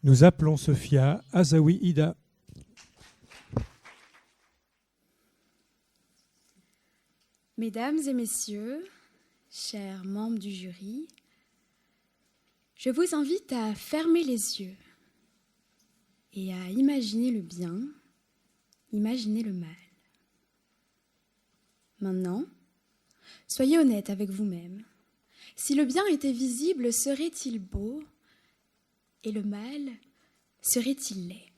Nous appelons Sophia Azawi Ida. Mesdames et messieurs, chers membres du jury, je vous invite à fermer les yeux et à imaginer le bien, imaginer le mal. Maintenant, soyez honnête avec vous-même. Si le bien était visible, serait-il beau et le mal serait-il laid?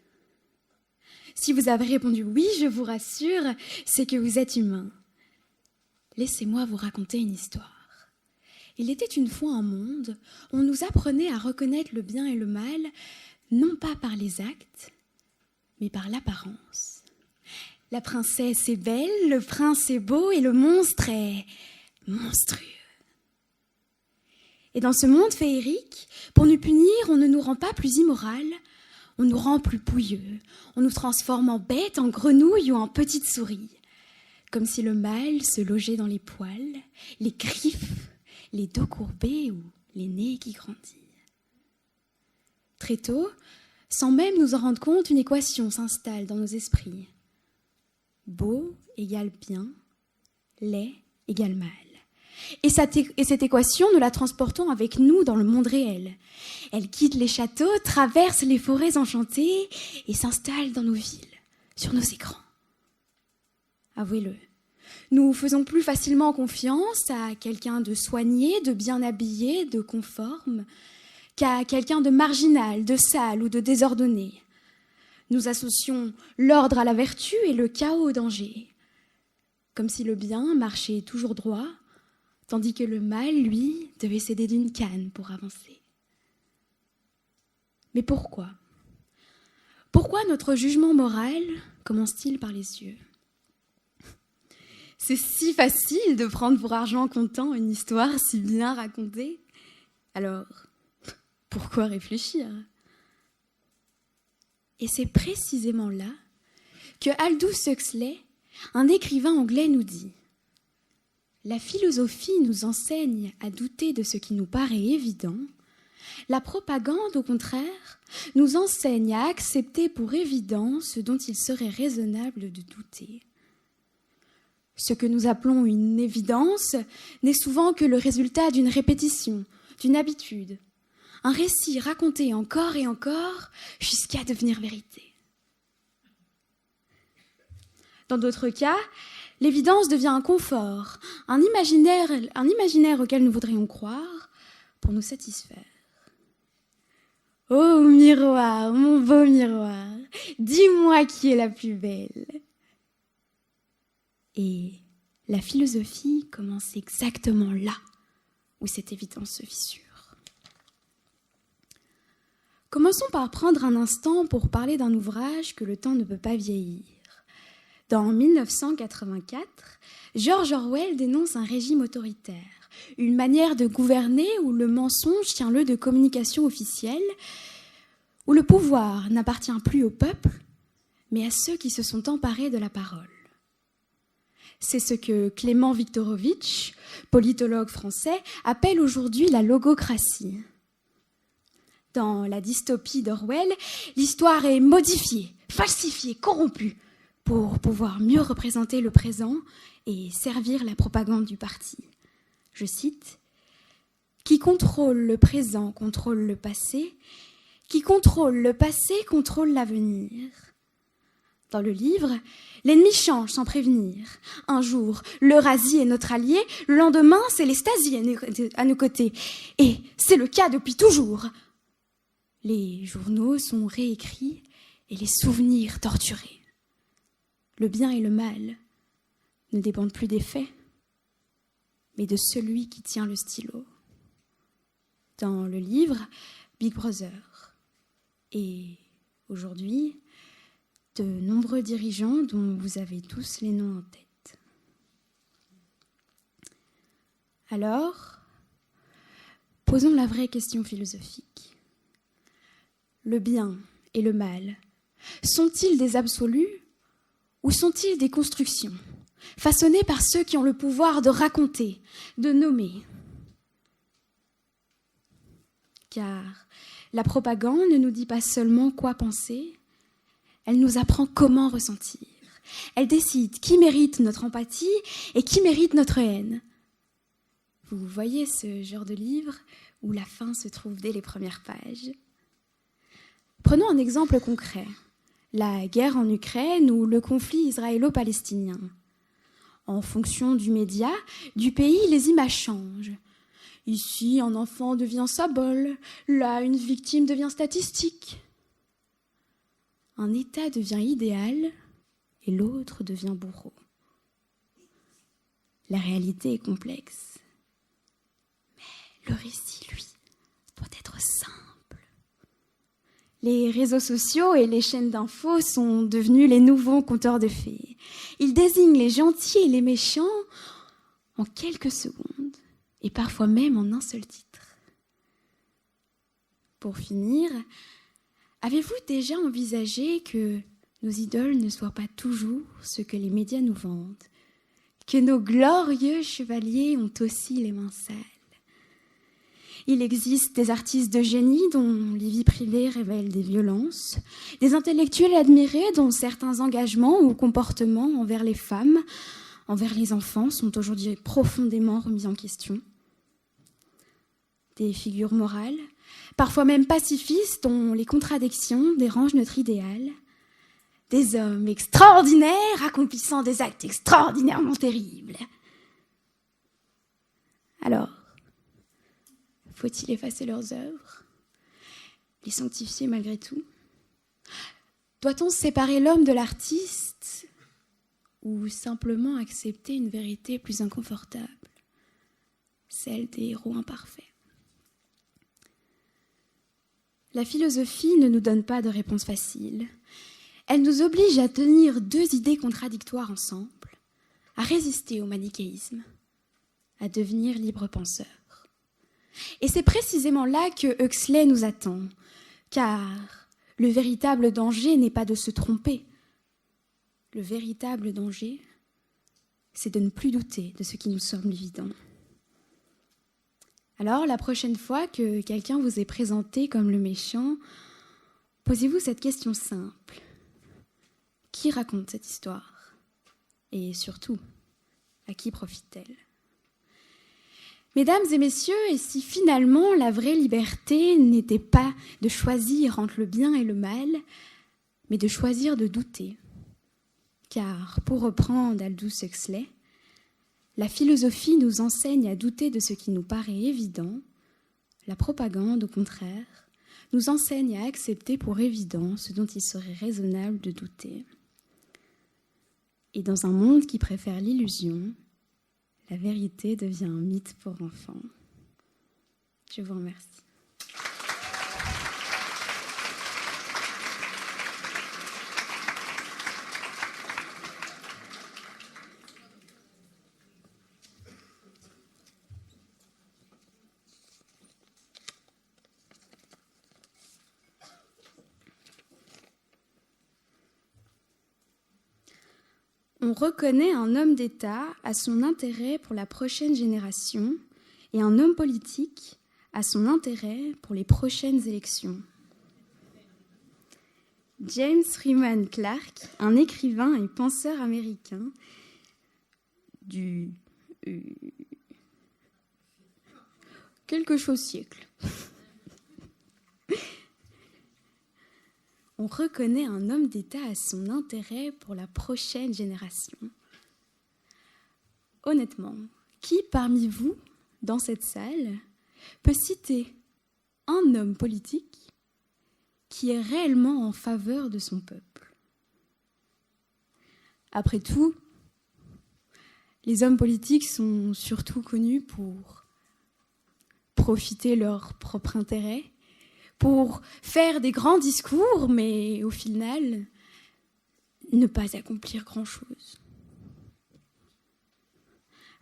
Si vous avez répondu oui, je vous rassure, c'est que vous êtes humain. Laissez-moi vous raconter une histoire. Il était une fois un monde où on nous apprenait à reconnaître le bien et le mal, non pas par les actes, mais par l'apparence. La princesse est belle, le prince est beau et le monstre est monstrueux. Et dans ce monde féerique, pour nous punir, on ne nous rend pas plus immoral, on nous rend plus pouilleux, on nous transforme en bêtes, en grenouilles ou en petites souris, comme si le mal se logeait dans les poils, les griffes, les dos courbés ou les nez qui grandissent. Très tôt, sans même nous en rendre compte, une équation s'installe dans nos esprits. Beau égale bien, laid égale mal. Et cette équation, nous la transportons avec nous dans le monde réel. Elle quitte les châteaux, traverse les forêts enchantées et s'installe dans nos villes, sur nos écrans. Avouez-le, nous faisons plus facilement confiance à quelqu'un de soigné, de bien habillé, de conforme, qu'à quelqu'un de marginal, de sale ou de désordonné. Nous associons l'ordre à la vertu et le chaos au danger, comme si le bien marchait toujours droit, tandis que le mal, lui, devait s'aider d'une canne pour avancer. Mais pourquoi? Pourquoi notre jugement moral commence-t-il par les yeux? C'est si facile de prendre pour argent comptant une histoire si bien racontée. Alors, pourquoi réfléchir? Et c'est précisément là que Aldous Huxley, un écrivain anglais, nous dit: la philosophie nous enseigne à douter de ce qui nous paraît évident. La propagande, au contraire, nous enseigne à accepter pour évident ce dont il serait raisonnable de douter. Ce que nous appelons une évidence n'est souvent que le résultat d'une répétition, d'une habitude, un récit raconté encore et encore jusqu'à devenir vérité. Dans d'autres cas, l'évidence devient un confort, un imaginaire auquel nous voudrions croire pour nous satisfaire. Oh miroir, mon beau miroir, dis-moi qui est la plus belle. Et la philosophie commence exactement là où cette évidence se fissure. Commençons par prendre un instant pour parler d'un ouvrage que le temps ne peut pas vieillir. Dans 1984, George Orwell dénonce un régime autoritaire, une manière de gouverner où le mensonge tient lieu de communication officielle, où le pouvoir n'appartient plus au peuple, mais à ceux qui se sont emparés de la parole. C'est ce que Clément Viktorovitch, politologue français, appelle aujourd'hui la logocratie. Dans la dystopie d'Orwell, l'histoire est modifiée, falsifiée, corrompue, pour pouvoir mieux représenter le présent et servir la propagande du parti. Je cite: « Qui contrôle le présent contrôle le passé, qui contrôle le passé contrôle l'avenir. » Dans le livre, l'ennemi change sans prévenir. Un jour, l'Eurasie est notre allié, le lendemain, c'est les Stasi à nos côtés. Et c'est le cas depuis toujours. Les journaux sont réécrits et les souvenirs torturés. Le bien et le mal ne dépendent plus des faits, mais de celui qui tient le stylo. Dans le livre Big Brother. Et aujourd'hui, de nombreux dirigeants dont vous avez tous les noms en tête. Alors, posons la vraie question philosophique. Le bien et le mal sont-ils des absolus ou sont-ils des constructions façonnées par ceux qui ont le pouvoir de raconter, de nommer? Car La propagande ne nous dit pas seulement quoi penser, elle nous apprend comment ressentir. Elle décide qui mérite notre empathie et qui mérite notre haine. Vous voyez ce genre de livre où la fin se trouve dès les premières pages. Prenons un exemple concret, la guerre en Ukraine ou le conflit israélo-palestinien. En fonction du média, du pays, les images changent. Ici, un enfant devient symbole, là, une victime devient statistique. Un État devient idéal et l'autre devient bourreau. La réalité est complexe. Mais le récit, lui, doit être simple. Les réseaux sociaux et les chaînes d'infos sont devenus les nouveaux conteurs de fées. Ils désignent les gentils et les méchants en quelques secondes, et parfois même en un seul titre. Pour finir, avez-vous déjà envisagé que nos idoles ne soient pas toujours ce que les médias nous vendent, que nos glorieux chevaliers ont aussi les mains sales? Il existe des artistes de génie dont les vies privées révèlent des violences, des intellectuels admirés dont certains engagements ou comportements envers les femmes, envers les enfants sont aujourd'hui profondément remis en question. Des figures morales, parfois même pacifistes, dont les contradictions dérangent notre idéal. Des hommes extraordinaires accomplissant des actes extraordinairement terribles. Alors, faut-il effacer leurs œuvres, les sanctifier malgré tout? Doit-on séparer l'homme de l'artiste ou simplement accepter une vérité plus inconfortable, celle des héros imparfaits? La philosophie ne nous donne pas de réponse facile. Elle nous oblige à tenir deux idées contradictoires ensemble, à résister au manichéisme, à devenir libre penseur. Et c'est précisément là que Huxley nous attend, car le véritable danger n'est pas de se tromper. Le véritable danger, c'est de ne plus douter de ce qui nous semble évident. Alors, la prochaine fois que quelqu'un vous est présenté comme le méchant, posez-vous cette question simple. Qui raconte cette histoire? Et surtout, à qui profite-t-elle? Mesdames et messieurs, et si finalement la vraie liberté n'était pas de choisir entre le bien et le mal, mais de choisir de douter? Car, pour reprendre Aldous Huxley, la philosophie nous enseigne à douter de ce qui nous paraît évident. La propagande, au contraire, nous enseigne à accepter pour évident ce dont il serait raisonnable de douter. Et dans un monde qui préfère l'illusion, la vérité devient un mythe pour enfants. Je vous remercie. On reconnaît un homme d'État à son intérêt pour la prochaine génération et un homme politique à son intérêt pour les prochaines élections. James Freeman Clarke, un écrivain et penseur américain du quelque chose siècle. On reconnaît un homme d'État à son intérêt pour la prochaine génération. Honnêtement, qui parmi vous, dans cette salle, peut citer un homme politique qui est réellement en faveur de son peuple? Après tout, les hommes politiques sont surtout connus pour profiter leur propre intérêt, pour faire des grands discours, mais au final, ne pas accomplir grand-chose.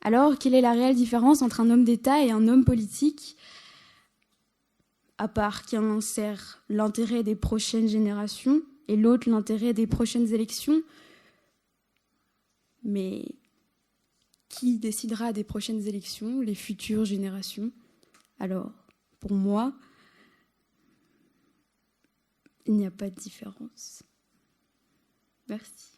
Alors, quelle est la réelle différence entre un homme d'État et un homme politique, à part qu'un sert l'intérêt des prochaines générations et l'autre l'intérêt des prochaines élections? Mais qui décidera des prochaines élections, les futures générations? Alors, pour moi, il n'y a pas de différence. Merci.